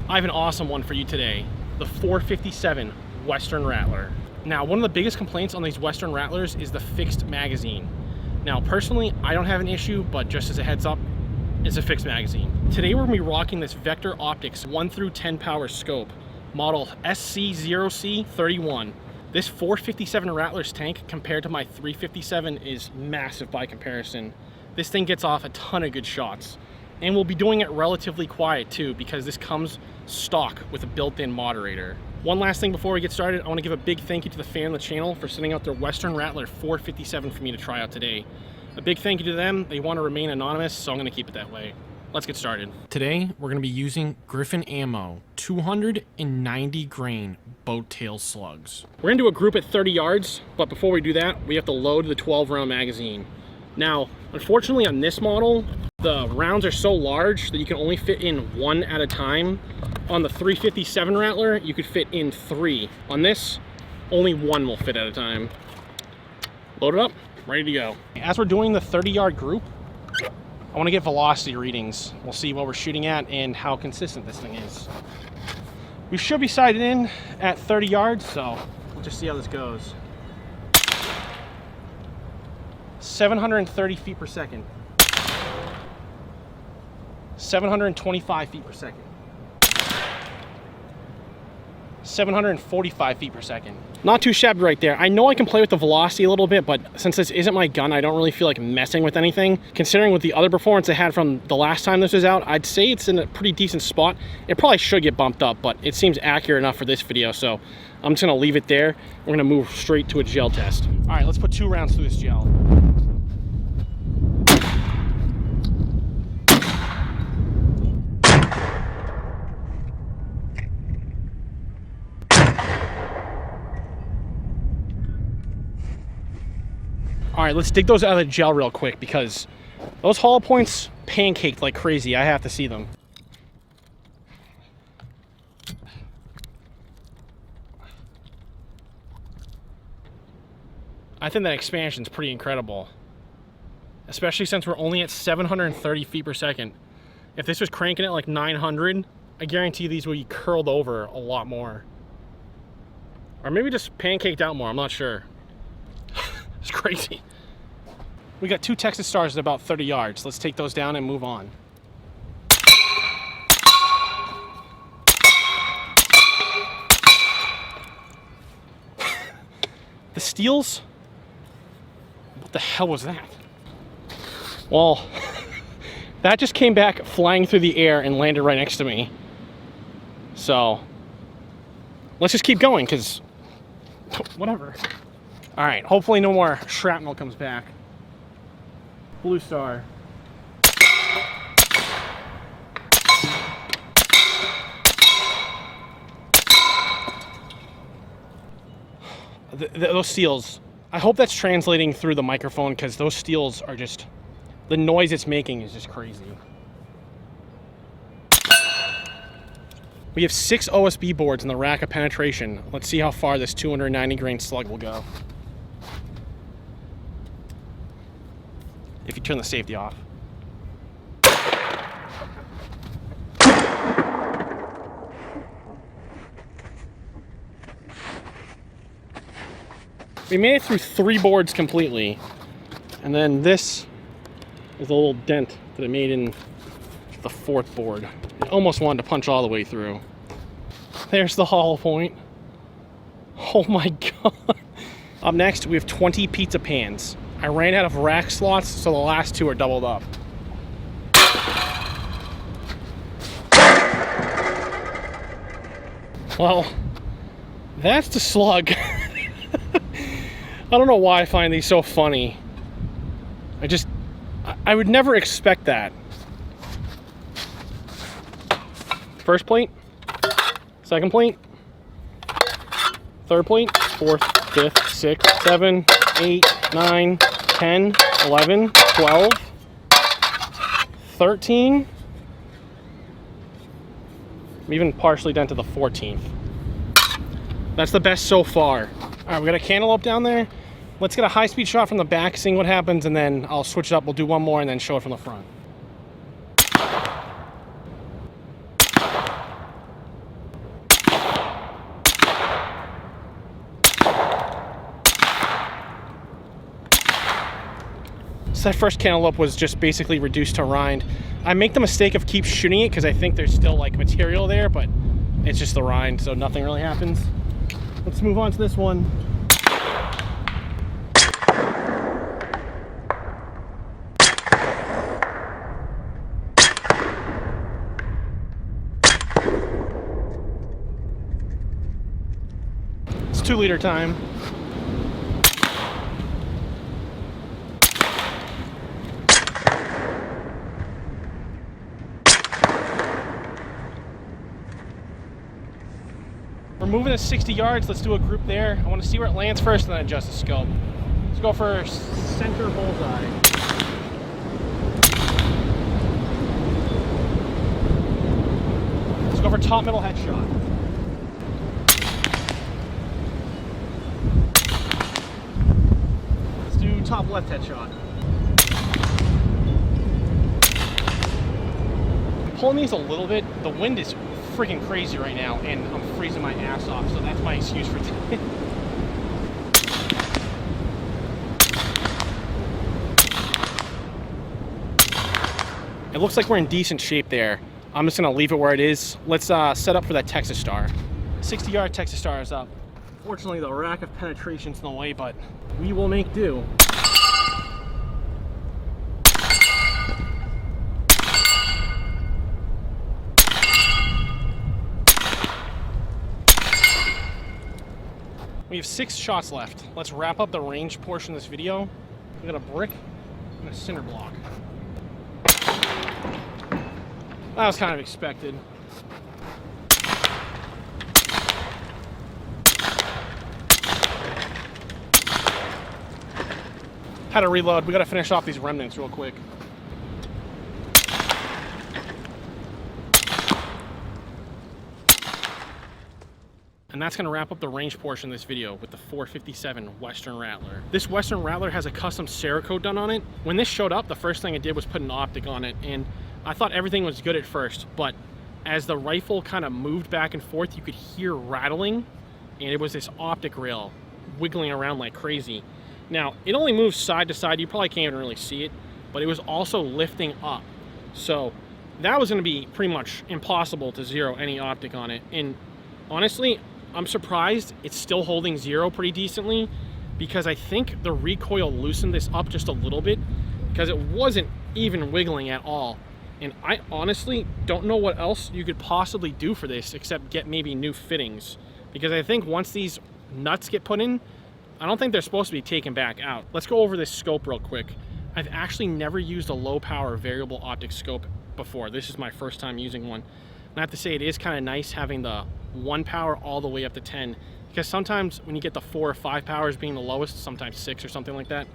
I have an awesome one for you today. The 457 Western Rattler. Now, one of the biggest complaints on these Western Rattlers is the fixed magazine. Now, personally, I don't have an issue, but just as a heads up, it's a fixed magazine. Today, we're gonna be rocking this Vector Optics 1 through 10 power scope, model SC0C31. This 457 Rattler's tank compared to my 357 is massive by comparison. This thing gets off a ton of good shots. And we'll be doing it relatively quiet too, because this comes stock with a built-in moderator. One last thing before we get started, I want to give a big thank you to the fan of the channel for sending out their Western Rattler 457 for me to try out today. A big thank you to them. They want to remain anonymous, so I'm going to keep it that way. Let's get started. Today, we're going to be using Griffin Ammo 290 grain boat tail slugs. We're going to do a group at 30 yards, but before we do that, we have to load the 12-round magazine. Now, unfortunately on this model, the rounds are so large that you can only fit in one at a time. On the 357 Rattler, you could fit in 3. On this, only 1 will fit at a time. Load it up, ready to go. As we're doing the 30-yard group, I want to get velocity readings. We'll see what we're shooting at and how consistent this thing is. We should be sighted in at 30 yards, so we'll just see how this goes. 730 feet per second. 725 feet per second. 745 feet per second. Not too shabby right there. I know I can play with the velocity a little bit, but since this isn't my gun, I don't really feel like messing with anything. Considering with the other performance I had from the last time this was out, I'd say it's in a pretty decent spot. It probably should get bumped up, but it seems accurate enough for this video, so I'm just gonna leave it there. We're gonna move straight to a gel test. All right, let's put 2 rounds through this gel. All right, let's dig those out of the gel real quick because those hollow points pancaked like crazy. I have to see them. I think that expansion is pretty incredible, especially since we're only at 730 feet per second. If this was cranking at like 900, I guarantee these would be curled over a lot more. Or maybe just pancaked out more, I'm not sure. It's crazy. We got 2 Texas Stars at about 30 yards. Let's take those down and move on. The steels? What the hell was that? Well, that just came back flying through the air and landed right next to me. So, let's just keep going, because whatever. All right, hopefully no more shrapnel comes back. Blue Star. Those steels, I hope that's translating through the microphone, because those steels are just, the noise it's making is just crazy. We have 6 OSB boards in the rack of penetration. Let's see how far this 290 grain slug will go. If you turn the safety off. We made it through 3 boards completely. And then this is a little dent that I made in the 4th board. I almost wanted to punch all the way through. There's the hollow point. Oh my God. Up next, we have 20 pizza pans. I ran out of rack slots, so the last 2 are doubled up. Well, that's the slug. I don't know why I find these so funny. I would never expect that. First plate, second plate, third plate, 4th, 5th, 6th, 7, 8, 9, 10, 11, 12, 13. I'm even partially down to the 14th. That's the best so far. All right, we got a cantaloupe down there. Let's get a high-speed shot from the back, seeing what happens, and then I'll switch it up. We'll do one more and then show it from the front. So that first cantaloupe was just basically reduced to rind. I make the mistake of keep shooting it because I think there's still like material there, but it's just the rind, so nothing really happens. Let's move on to this one. It's 2 liter time. We're moving to 60 yards. Let's do a group there. I want to see where it lands first and then adjust the scope. Let's go for center bullseye. Let's go for top middle headshot. Let's do top left headshot. I'm pulling these a little bit. The wind is freaking crazy right now and I'm freezing my ass off, so that's my excuse for today. It looks like we're in decent shape there. I'm just gonna leave it where it is. Let's set up for that Texas Star. 60-yard Texas Star is up. Fortunately, the rack of penetration's in the way, but we will make do. We have 6 shots left. Let's wrap up the range portion of this video. We got a brick and a cinder block. That was kind of expected. Had to reload. We got to finish off these remnants real quick. And that's gonna wrap up the range portion of this video with the 457 Western Rattler. This Western Rattler has a custom Cerakote done on it. When this showed up, the first thing I did was put an optic on it, and I thought everything was good at first, but as the rifle kind of moved back and forth, you could hear rattling, and it was this optic rail wiggling around like crazy. Now, it only moves side to side. You probably can't even really see it, but it was also lifting up. So that was gonna be pretty much impossible to zero any optic on it. And honestly, I'm surprised it's still holding zero pretty decently, because I think the recoil loosened this up just a little bit, because it wasn't even wiggling at all. And I honestly don't know what else you could possibly do for this except get maybe new fittings, because I think once these nuts get put in, I don't think they're supposed to be taken back out. Let's go over this scope real quick. I've actually never used a low power variable optic scope before. This is my first time using one. And I have to say, it is kind of nice having the 1 power all the way up to 10, because sometimes when you get the 4 or 5 powers being the lowest, sometimes 6 or something like that,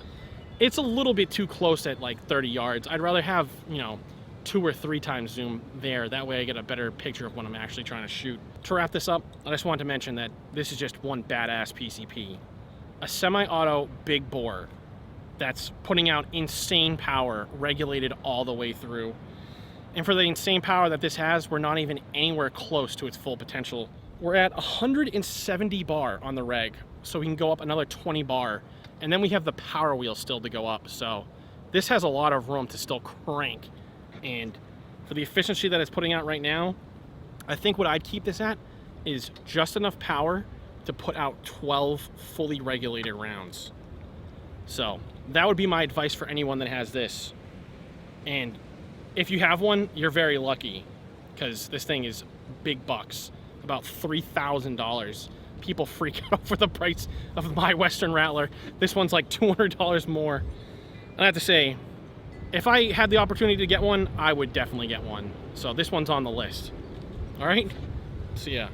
it's a little bit too close at like 30 yards. I'd rather have, you know, 2 or 3 times zoom there. That way I get a better picture of what I'm actually trying to shoot. To wrap this up, I just wanted to mention that this is just one badass PCP. A semi-auto big bore that's putting out insane power, regulated all the way through. And for the insane power that this has, we're not even anywhere close to its full potential. We're at 170 bar on the reg, so we can go up another 20 bar. And then we have the power wheel still to go up. So this has a lot of room to still crank. And for the efficiency that it's putting out right now, I think what I'd keep this at is just enough power to put out 12 fully regulated rounds. So that would be my advice for anyone that has this. And if you have one, you're very lucky, because this thing is big bucks, about $3,000. People freak out for the price of my Western Rattler. This one's like $200 more. And I have to say, if I had the opportunity to get one, I would definitely get one. So this one's on the list. All right, see ya.